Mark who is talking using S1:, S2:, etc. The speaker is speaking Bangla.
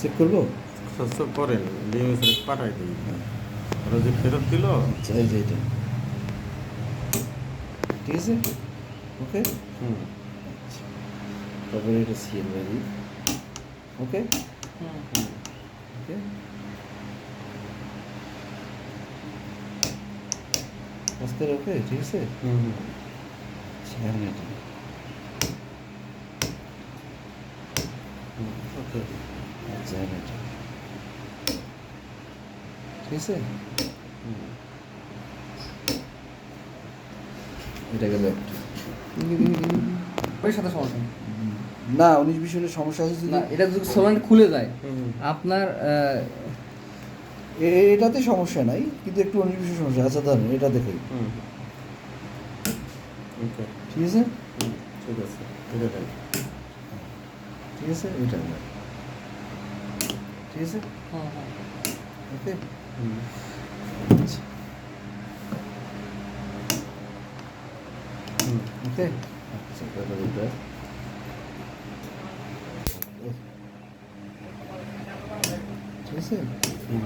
S1: চেক করবো?
S2: করেন ডিএমএস পাঠাই দিই। ওরা যে ফেরত দিল।
S1: আচ্ছা এই যে এটা ঠিক আছে, ওকে।
S2: হুম
S1: আচ্ছা, তারপরে এটা সিএল ভ্যালু, ওকে
S2: হুম
S1: ওকে। আস্তে ওকে, ঠিক আছে।
S2: হুম হুম
S1: আচ্ছা, এখন এটা
S2: ওকে
S1: আচ্ছা, এখন এটা ঠিক আছে। এটা গেল একটা।
S3: ওর সাথে সমস্যা নেই।
S1: না 19-20 হলে সমস্যা আছে যদি
S3: না, এটা যদি সোলারটা খুলে যায়
S2: হুম
S3: আপনার
S1: এটাতে সমস্যা নাই, কিন্তু একটু 19-20 সমস্যা। আচ্ছা ধরেন এটা দেখে
S2: হুম ওকে
S1: ঠিক আছে,
S2: ঠিক আছে এটা দেন।
S1: ঠিক আছে এটা দেখ। ঠিক আছে, ওকে।
S2: হুম
S1: আচ্ছা,
S2: হুম
S1: ওকে। আচ্ছা তারপরে এটা ঠিক আছে।
S2: হুম